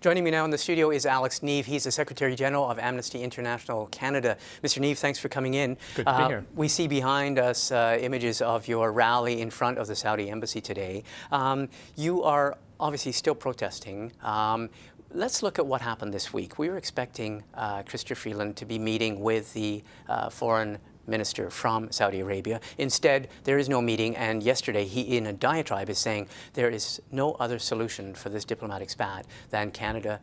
Joining me now in the studio is Alex Neve. He's the Secretary General of Amnesty International Canada. Mr. Neve, thanks for coming in. Good to be here. We see behind us images of your rally in front of the Saudi embassy today. You are obviously still protesting. Let's look at what happened this week. We were expecting Christopher Freeland to be meeting with the foreign minister from Saudi Arabia. Instead, there is no meeting, and yesterday he, in a diatribe, is saying there is no other solution for this diplomatic spat than Canada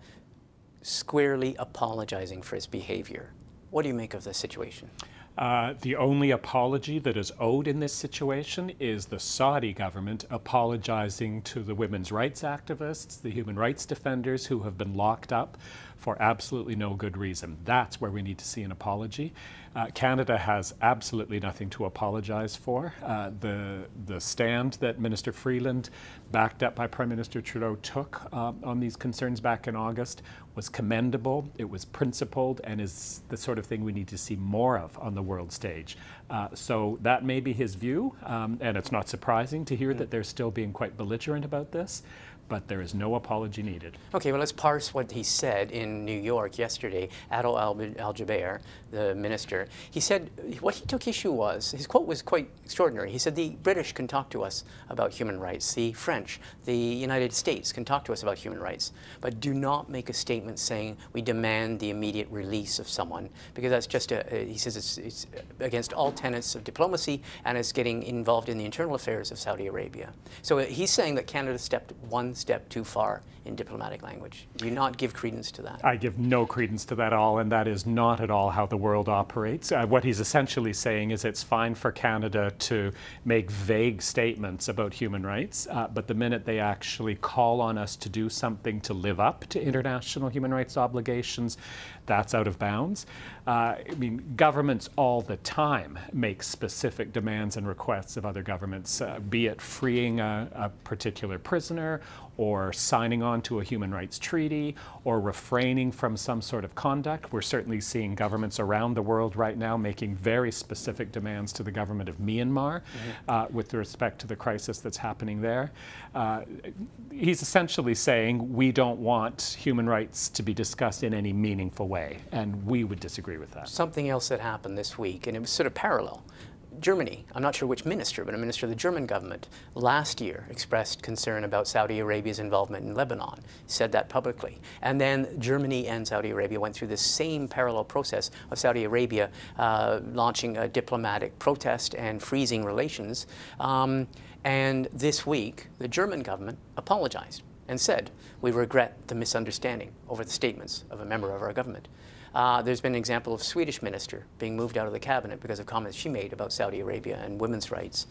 squarely apologizing for its behavior. What do you make of this situation? The only apology that is owed in this situation is the Saudi government apologizing to the women's rights activists, the human rights defenders who have been locked up for absolutely no good reason. That's where we need to see an apology. Canada has absolutely nothing to apologize for. The stand that Minister Freeland, backed up by Prime Minister Trudeau, took on these concerns back in August was commendable. It was principled and is the sort of thing we need to see more of on the world stage. So that may be his view, and it's not surprising to hear that they're still being quite belligerent about this. But there is no apology needed. Okay, well, let's parse what he said in New York yesterday. Adel Al-Jubeir, the minister, he said what he took issue was, his quote was quite extraordinary. He said the British can talk to us about human rights, the French, the United States can talk to us about human rights, but do not make a statement saying we demand the immediate release of someone, because that's just he says it's against all tenets of diplomacy and it's getting involved in the internal affairs of Saudi Arabia. So he's saying that Canada stepped one step too far in diplomatic language. Do you not give credence to that? I give no credence to that at all, and that is not at all how the world operates. What he's essentially saying is it's fine for Canada to make vague statements about human rights, but the minute they actually call on us to do something to live up to international human rights obligations, that's out of bounds. I mean, governments all the time make specific demands and requests of other governments, be it freeing a particular prisoner, or signing on to a human rights treaty, or refraining from some sort of conduct. We're certainly seeing governments around the world right now making very specific demands to the government of Myanmar with respect to the crisis that's happening there. He's essentially saying we don't want human rights to be discussed in any meaningful way, and we would disagree with that. Something else that happened this week, and it was sort of parallel. Germany, I'm not sure which minister, but a minister of the German government last year expressed concern about Saudi Arabia's involvement in Lebanon, said that publicly. And then Germany and Saudi Arabia went through the same parallel process of Saudi Arabia launching a diplomatic protest and freezing relations. And this week, the German government apologized and said, we regret the misunderstanding over the statements of a member of our government. There's been an example of a Swedish minister being moved out of the cabinet because of comments she made about Saudi Arabia and women's rights.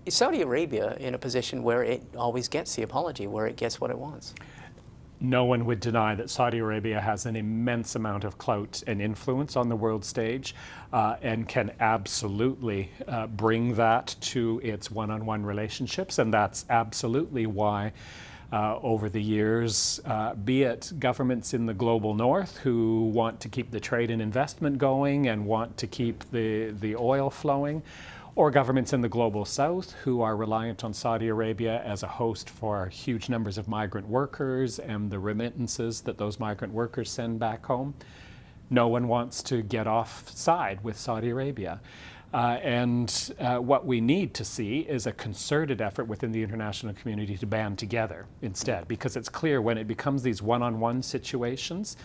Is Saudi Arabia in a position where it always gets the apology, where it gets what it wants? No one would deny that Saudi Arabia has an immense amount of clout and influence on the world stage and can absolutely bring that to its one-on-one relationships, and that's absolutely why over the years, be it governments in the global north who want to keep the trade and investment going and want to keep the oil flowing, or governments in the global south who are reliant on Saudi Arabia as a host for huge numbers of migrant workers and the remittances that those migrant workers send back home. No one wants to get off side with Saudi Arabia. What we need to see is a concerted effort within the international community to band together instead, because it's clear when it becomes these one-on-one situations,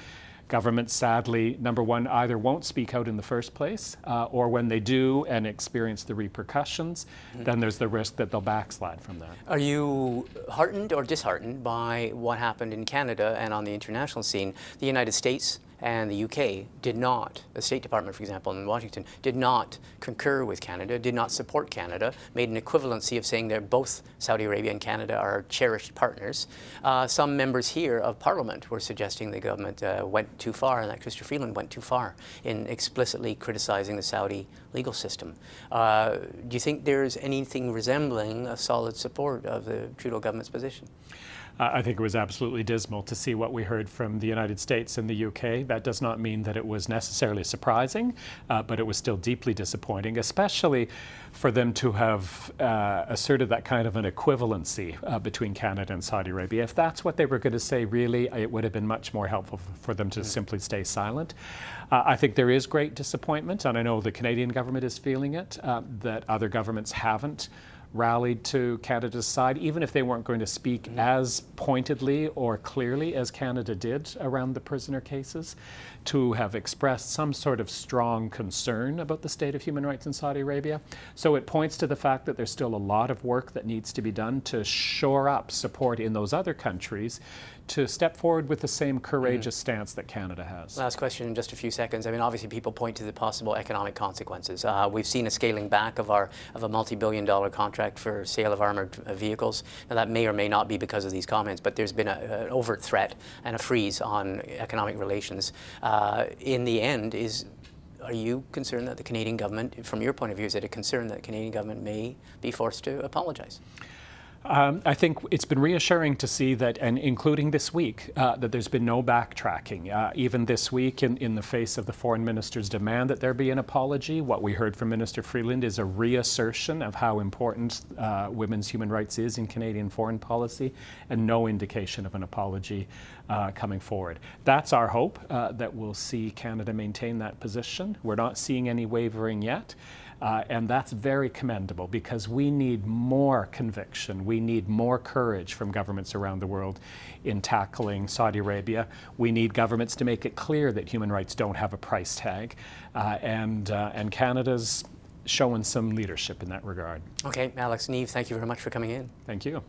governments sadly, number one, either won't speak out in the first place, or when they do and experience the repercussions, then there's the risk that they'll backslide from that. Are you heartened or disheartened by what happened in Canada and on the international scene? The United States and the UK did not, the State Department, for example, in Washington, did not concur with Canada, did not support Canada, made an equivalency of saying that both Saudi Arabia and Canada are cherished partners. Some members here of Parliament were suggesting the government went too far, and that Christopher Freeland went too far in explicitly criticizing the Saudi legal system. Do you think there's anything resembling a solid support of the Trudeau government's position? I think it was absolutely dismal to see what we heard from the United States and the UK. That does not mean that it was necessarily surprising, but it was still deeply disappointing, especially for them to have asserted that kind of an equivalency between Canada and Saudi Arabia. If that's what they were going to say, really, it would have been much more helpful for them to simply stay silent. I think there is great disappointment, and I know the Canadian government is feeling it, that other governments haven't rallied to Canada's side, even if they weren't going to speak as pointedly or clearly as Canada did around the prisoner cases, to have expressed some sort of strong concern about the state of human rights in Saudi Arabia. So it points to the fact that there's still a lot of work that needs to be done to shore up support in those other countries to step forward with the same courageous stance that Canada has. Last question in just a few seconds. I mean, obviously people point to the possible economic consequences. We've seen a scaling back of a multi-billion-dollar contract for sale of armored vehicles. Now that may or may not be because of these comments, but there's been an overt threat and a freeze on economic relations. In the end, are you concerned that the Canadian government, from your point of view, is it a concern that the Canadian government may be forced to apologize? I think it's been reassuring to see that, and including this week, that there's been no backtracking. Even this week, in the face of the foreign minister's demand that there be an apology, what we heard from Minister Freeland is a reassertion of how important women's human rights is in Canadian foreign policy, and no indication of an apology coming forward. That's our hope, that we'll see Canada maintain that position. We're not seeing any wavering yet. And that's very commendable, because we need more conviction. We need more courage from governments around the world in tackling Saudi Arabia. We need governments to make it clear that human rights don't have a price tag. And Canada's showing some leadership in that regard. Okay, Alex, Neve, thank you very much for coming in. Thank you.